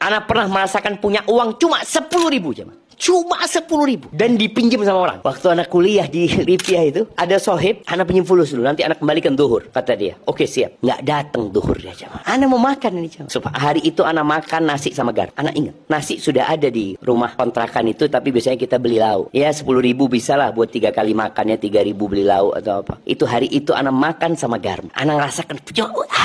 Anak pernah merasakan punya uang cuma 10.000 jemaah. Cuma 10.000 dan dipinjam sama orang. Waktu anak kuliah di Libya itu, ada sohib, anak pinjam fulus dulu, nanti anak kembalikan duhur, kata dia. Oke, siap. Nggak datang duhur dia, jemaah. Anak mau makan ini, jemaah. Hari itu anak makan nasi sama garam. Anak ingat, nasi sudah ada di rumah kontrakan itu, tapi biasanya kita beli lauk. Ya 10.000 bisa lah buat 3 kali makannya, 3.000 beli lauk atau apa. Itu hari itu anak makan sama garam. Anak rasakan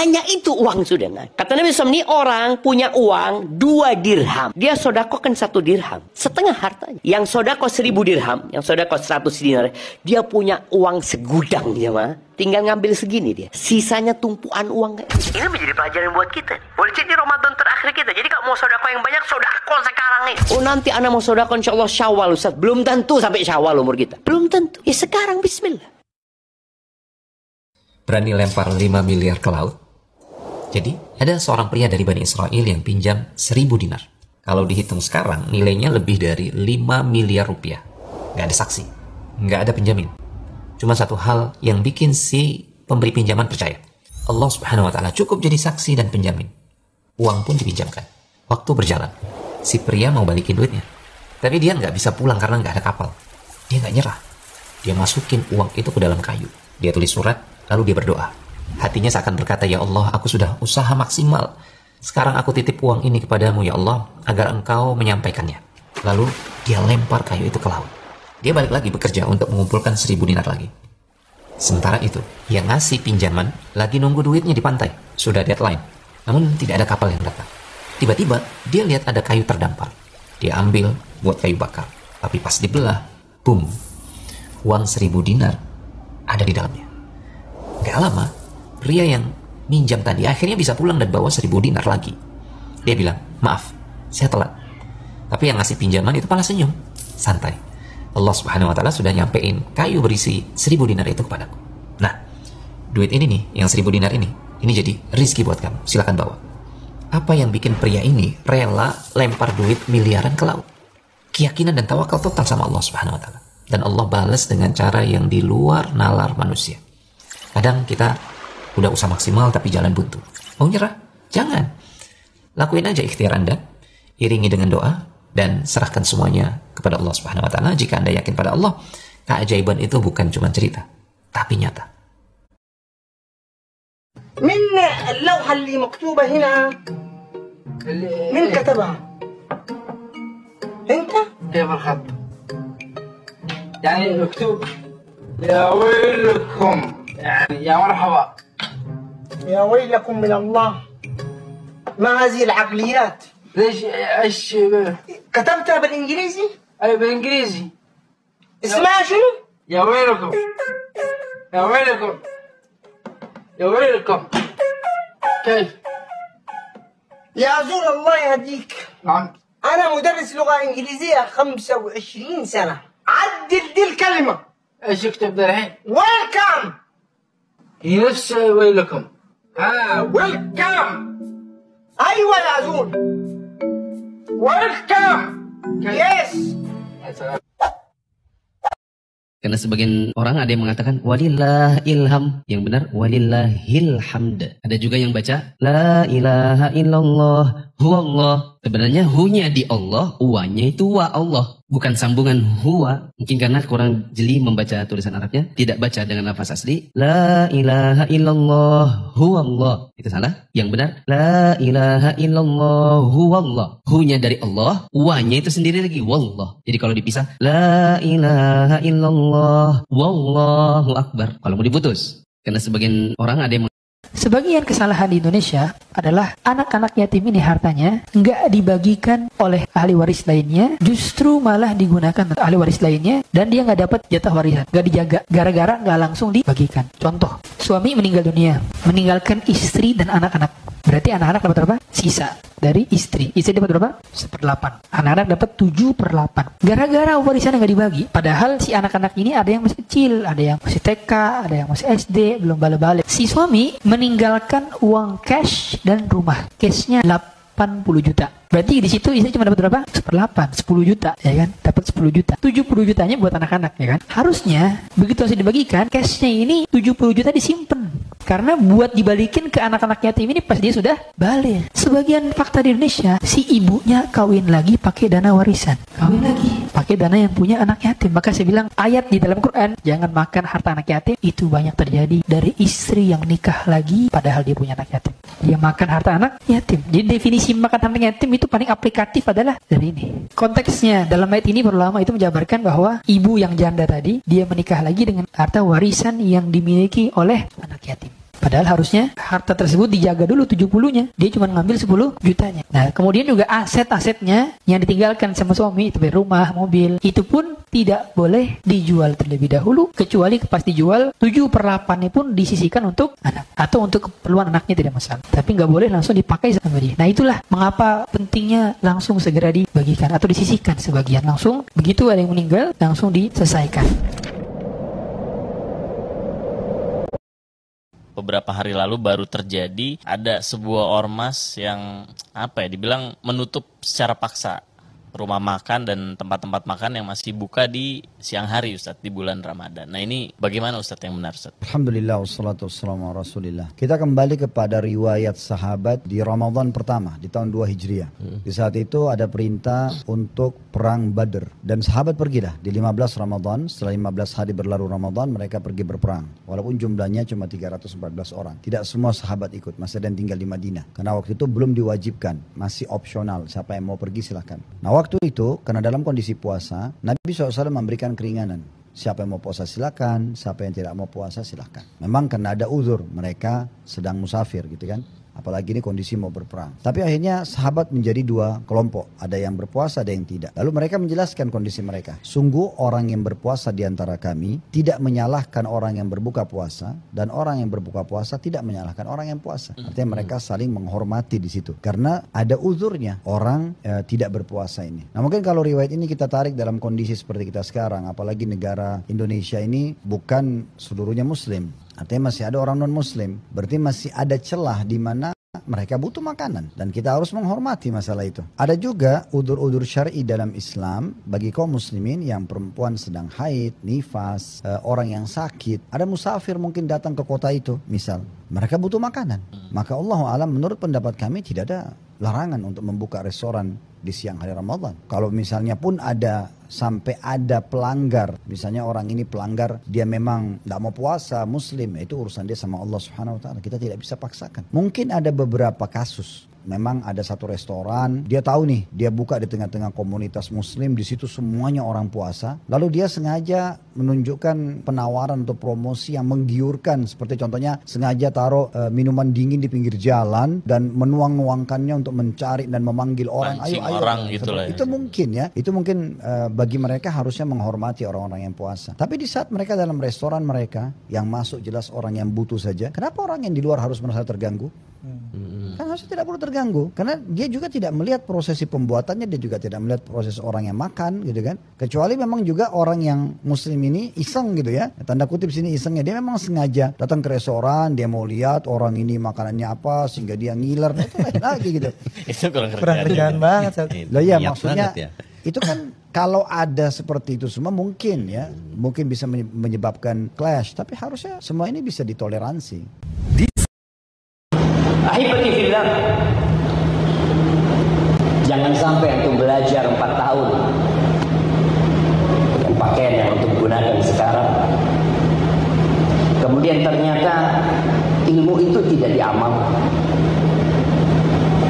hanya itu uang sudah. Kata Nabi SAW, ini orang punya uang 2 dirham. Dia sodakokan 1 dirham, setengah hartanya. Yang sodako 1.000 dirham, yang sodako 100 dinar, dia punya uang segudang, ya mah. Tinggal ngambil segini dia. Sisanya tumpuan uang. Ini menjadi pelajaran buat kita. Boleh jadi Ramadan terakhir kita. Jadi kalau mau sodako yang banyak, sodako sekarang nih. Oh, nanti anak mau sodako insya Allah Syawal, Ustaz. Belum tentu sampai Syawal umur kita. Belum tentu. Ya sekarang bismillah. Berani lempar 5 miliar ke laut. Jadi ada seorang pria dari Bani Israel yang pinjam 1.000 dinar. Kalau dihitung sekarang, nilainya lebih dari 5 miliar rupiah. Nggak ada saksi, nggak ada penjamin. Cuma satu hal yang bikin si pemberi pinjaman percaya. Allah Subhanahu wa Ta'ala cukup jadi saksi dan penjamin. Uang pun dipinjamkan. Waktu berjalan, si pria mau balikin duitnya. Tapi dia nggak bisa pulang karena nggak ada kapal. Dia nggak nyerah. Dia masukin uang itu ke dalam kayu. Dia tulis surat, lalu dia berdoa. Hatinya seakan berkata, ya Allah, aku sudah usaha maksimal. Sekarang aku titip uang ini kepadamu, ya Allah, agar engkau menyampaikannya. Lalu dia lempar kayu itu ke laut. Dia balik lagi bekerja untuk mengumpulkan 1.000 dinar lagi. Sementara itu, yang ngasih pinjaman lagi nunggu duitnya di pantai. Sudah deadline. Namun tidak ada kapal yang datang. Tiba-tiba dia lihat ada kayu terdampar. Dia ambil buat kayu bakar. Tapi pas dibelah, boom, uang 1.000 dinar ada di dalamnya. Gak lama, pria yang minjam tadi akhirnya bisa pulang dan bawa 1.000 dinar lagi. Dia bilang, maaf, saya telat. Tapi yang ngasih pinjaman itu malah senyum, santai. Allah Subhanahu wa Ta'ala sudah nyampein kayu berisi 1.000 dinar itu kepadaku. Nah, duit ini nih, yang 1.000 dinar ini jadi rezeki buat kamu, silakan bawa. Apa yang bikin pria ini rela lempar duit miliaran ke laut? Keyakinan dan tawakal total sama Allah Subhanahu wa Ta'ala. Dan Allah balas dengan cara yang di luar nalar manusia. Kadang kita udah usaha maksimal tapi jalan buntu. Mau nyerah? Jangan. Lakuin aja ikhtiar Anda, iringi dengan doa, dan serahkan semuanya kepada Allah Subhanahu wa Ta'ala. Jika Anda yakin pada Allah, keajaiban itu bukan cuma cerita, tapi nyata. من اللوحة اللي مكتوبة هنا من كتبها؟ أنت؟ كيف الخط؟ يعني مكتوب يا ويلكم، يعني يا مرحبا، يا ويلكم من الله. ما هذه العقليات؟ ليش ايش كتبتها بالانجليزي؟ اي بالانجليزي. اسمها شنو؟ يا ويلكم، يا ويلكم، يا ويلكم. كيف؟ يا زول الله يهديك. نعم. انا مدرس لغة انجليزية 25 سنة. عدل دي الكلمة. ايش اكتب ده الحين؟ ويلكم. هي نفس ويلكم. ويلكم. ايوه يا زول. Welcome. Yes. Karena sebagian orang ada yang mengatakan walillah ilham, yang benar walillahil hamd. Ada juga yang baca la ilaha illallah huwallah. Sebenarnya hu-nya di Allah, wa-nya itu wa Allah, bukan sambungan huwa. Mungkin karena kurang jeli membaca tulisan Arabnya, tidak baca dengan lafaz asli la ilaha illallah huwallah. Itu salah. Yang benar la ilaha illallah huwallah. Hu-nya dari Allah, wa-nya itu sendiri lagi wallah. Jadi kalau dipisah la ilaha illallah wallahu akbar, kalau mau diputus. Karena sebagian orang ada yang Sebagian kesalahan di Indonesia adalah anak-anak yatim ini hartanya nggak dibagikan oleh ahli waris lainnya, justru malah digunakan oleh ahli waris lainnya dan dia nggak dapat jatah warisan, nggak dijaga, gara-gara nggak langsung dibagikan. Contoh, suami meninggal dunia, meninggalkan istri dan anak-anak. Berarti anak-anak dapat berapa? Sisa dari istri. Istri dapat berapa? 1/8. Anak-anak dapat 7/8. Gara-gara warisannya nggak dibagi. Padahal si anak-anak ini ada yang masih kecil, ada yang masih TK, ada yang masih SD, belum balik-balik. Si suami meninggalkan uang cash dan rumah. Cashnya 80 juta. Berarti di situ istri cuma dapat berapa? 1/8, 10 juta, ya kan? Dapat 10 juta. 70 jutanya buat anak-anak, ya kan? Harusnya begitu hasil dibagikan, cashnya ini 70 juta disimpan. Karena buat dibalikin ke anak-anak yatim ini pas dia sudah balik. Sebagian fakta di Indonesia, si ibunya kawin lagi pakai dana warisan. Kawin lagi pakai dana yang punya anak yatim. Maka saya bilang ayat di dalam Quran, jangan makan harta anak yatim, itu banyak terjadi dari istri yang nikah lagi padahal dia punya anak yatim. Dia makan harta anak yatim. Jadi definisi makan harta yatim itu paling aplikatif adalah dari ini. Konteksnya dalam ayat ini para ulama itu menjabarkan bahwa ibu yang janda tadi, dia menikah lagi dengan harta warisan yang dimiliki oleh anak yatim. Padahal harusnya harta tersebut dijaga dulu 70-nya. Dia cuma ngambil 10 jutanya. Nah, kemudian juga aset-asetnya yang ditinggalkan sama suami, itu rumah, mobil, itu pun tidak boleh dijual terlebih dahulu. Kecuali pas dijual, 7/8-nya pun disisihkan untuk anak. Atau untuk keperluan anaknya tidak masalah. Tapi nggak boleh langsung dipakai sama dia. Nah, itulah mengapa pentingnya langsung segera dibagikan atau disisihkan sebagian. Langsung, begitu ada yang meninggal, langsung diselesaikan. Beberapa hari lalu baru terjadi ada sebuah ormas yang dibilang menutup secara paksa rumah makan dan tempat-tempat makan yang masih buka di siang hari, Ustadz, di bulan Ramadan. Nah, ini bagaimana, Ustadz, yang benar, Ustadz? Alhamdulillah, wassalatu wassalamu ala Rasulillah. Kita kembali kepada riwayat sahabat di Ramadan pertama, di tahun 2 Hijriah. Di saat itu ada perintah untuk perang Badr. Dan sahabat pergilah di 15 Ramadan, setelah 15 hari berlalu Ramadan, mereka pergi berperang. Walaupun jumlahnya cuma 314 orang. Tidak semua sahabat ikut, masih ada yang tinggal di Madinah. Karena waktu itu belum diwajibkan, masih opsional. Siapa yang mau pergi silahkan. Nah, waktu itu, karena dalam kondisi puasa, Nabi SAW memberikan keringanan. Siapa yang mau puasa silakan, siapa yang tidak mau puasa silakan. Memang karena ada uzur, mereka sedang musafir gitu kan. Apalagi ini kondisi mau berperang. Tapi akhirnya sahabat menjadi 2 kelompok. Ada yang berpuasa, ada yang tidak. Lalu mereka menjelaskan kondisi mereka. Sungguh orang yang berpuasa di antara kami tidak menyalahkan orang yang berbuka puasa. Dan orang yang berbuka puasa tidak menyalahkan orang yang puasa. Artinya mereka saling menghormati di situ. Karena ada uzurnya orang tidak berpuasa ini. Nah, mungkin kalau riwayat ini kita tarik dalam kondisi seperti kita sekarang. Apalagi negara Indonesia ini bukan seluruhnya muslim. Artinya masih ada orang non-muslim. Berarti masih ada celah di mana mereka butuh makanan. Dan kita harus menghormati masalah itu. Ada juga udur-udur syar'i dalam Islam bagi kaum muslimin yang perempuan sedang haid, nifas, orang yang sakit. Ada musafir mungkin datang ke kota itu misal. Mereka butuh makanan. Maka Allah alam menurut pendapat kami tidak ada larangan untuk membuka restoran di siang hari Ramadan. Kalau misalnya pun ada sampai ada pelanggar, misalnya orang ini pelanggar, dia memang tidak mau puasa, muslim, itu urusan dia sama Allah Subhanahu Wa Taala. Kita tidak bisa paksakan. Mungkin ada beberapa kasus. Memang ada satu restoran, dia tahu nih, dia buka di tengah-tengah komunitas muslim, di situ semuanya orang puasa. Lalu dia sengaja menunjukkan penawaran atau promosi yang menggiurkan. Seperti contohnya sengaja taruh minuman dingin di pinggir jalan dan menuang-nuangkannya untuk mencari dan memanggil orang. Mancing ayo, orang gitu lah. Itu mungkin ya, itu mungkin bagi mereka harusnya menghormati orang-orang yang puasa. Tapi di saat mereka dalam restoran mereka, yang masuk jelas orang yang butuh saja, kenapa orang yang di luar harus merasa terganggu? Kan harusnya tidak perlu terganggu, karena dia juga tidak melihat prosesi pembuatannya, dia juga tidak melihat proses orang yang makan gitu kan. Kecuali memang juga orang yang muslim ini iseng gitu ya, tanda kutip sini isengnya, dia memang sengaja datang ke restoran, dia mau lihat orang ini makanannya apa sehingga dia ngiler, itu lain lagi gitu. Itu kurang kerjaan banget. Loh ya, maksudnya itu kan kalau ada seperti itu semua mungkin ya, mungkin bisa menyebabkan clash, tapi harusnya semua ini bisa ditoleransi. Ahibati fillah, jangan sampai antum belajar 4 tahun dengan pakaian yang antum gunakan sekarang, kemudian ternyata ilmu itu tidak diamalkan.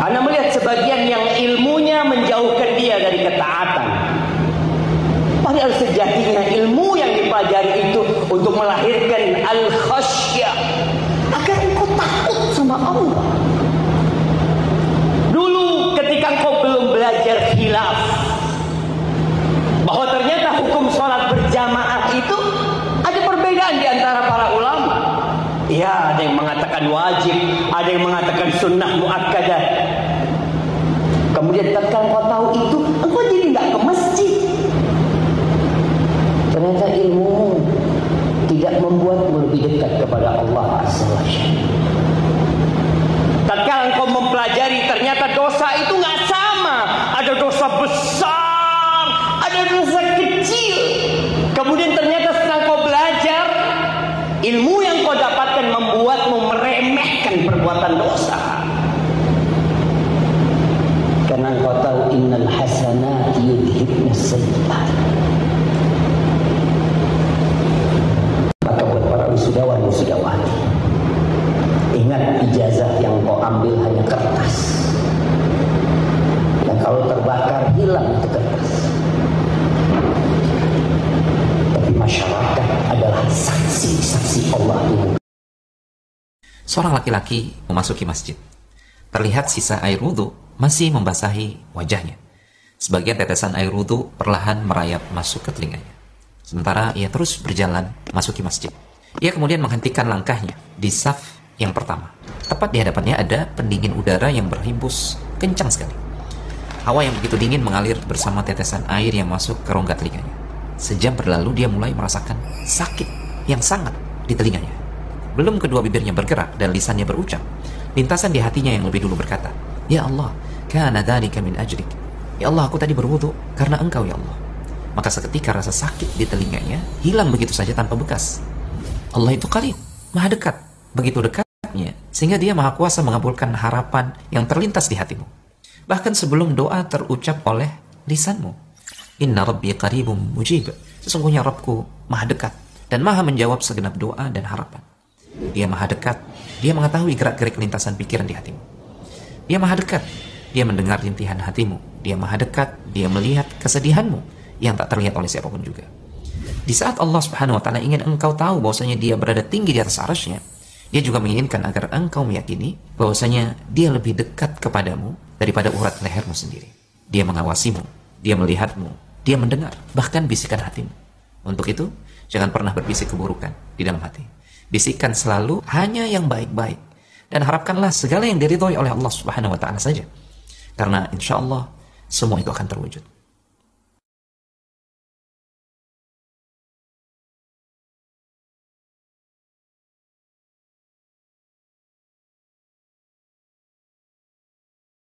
Anda melihat sebagian yang ilmunya menjauhkan dia dari ketaatan, padahal sejatinya ilmu yang dipelajari itu untuk melahirkan al-khasyah, agar engkau takut sama Allah. Dulu ketika engkau belum belajar khilaf bahwa ternyata hukum sholat berjamaah itu ada perbedaan di antara para ulama. Ya, ada yang mengatakan wajib, ada yang mengatakan sunnah muakkadah. Kemudian ketika engkau tahu itu, engkau jadi nggak ke masjid. Ternyata ilmu tidak membuatmu lebih dekat kepada Allah Azza wa Jalla. Tatkala engkau mempelajari ternyata dosa itu nggak sama. Ada dosa besar, ada dosa kecil. Kemudian ternyata setelah kau belajar, ilmu yang kau dapatkan membuatmu tahu innal hasanati yudhibna sayyi'at. Maka buat para wisudawati, ingat ijazah yang kau ambil hanya kertas. Dan kalau terbakar hilang itu kertas. Tapi masyarakat adalah saksi Allah ini. Seorang laki-laki memasuki masjid. Terlihat sisa air wudhu masih membasahi wajahnya. Sebagian tetesan air wudhu perlahan merayap masuk ke telinganya. Sementara ia terus berjalan masuki masjid. Ia kemudian menghentikan langkahnya di saf yang pertama. Tepat di hadapannya ada pendingin udara yang berhembus kencang sekali. Hawa yang begitu dingin mengalir bersama tetesan air yang masuk ke rongga telinganya. Sejam berlalu dia mulai merasakan sakit yang sangat di telinganya. Belum kedua bibirnya bergerak dan lisannya berucap, lintasan di hatinya yang lebih dulu berkata, "Ya Allah, kana dzalika min ajrik." Ya Allah, aku tadi berwudu karena Engkau ya Allah. Maka seketika rasa sakit di telinganya hilang begitu saja tanpa bekas. Allah itu Qarib, Maha dekat, begitu dekatnya sehingga Dia Maha kuasa mengabulkan harapan yang terlintas di hatimu. Bahkan sebelum doa terucap oleh lisanmu. Inna Rabbi qaribum mujib. Sesungguhnya Rabbku Maha dekat dan Maha menjawab segenap doa dan harapan. Dia Maha dekat, Dia mengetahui gerak-gerik lintasan pikiran di hatimu. Dia Maha dekat, Dia mendengar rintihan hatimu. Dia Maha dekat, Dia melihat kesedihanmu yang tak terlihat oleh siapapun juga. Di saat Allah Subhanahu wa Ta'ala ingin engkau tahu bahwasanya Dia berada tinggi di atas arasy-Nya, Dia juga menginginkan agar engkau meyakini bahwasanya Dia lebih dekat kepadamu daripada urat lehermu sendiri. Dia mengawasimu, Dia melihatmu, Dia mendengar bahkan bisikan hatimu. Untuk itu, jangan pernah berbisik keburukan di dalam hati. Bisikan selalu hanya yang baik-baik. Dan harapkanlah segala yang diridhoi oleh Allah Subhanahu wa Ta'ala saja. Karena insya Allah semua itu akan terwujud.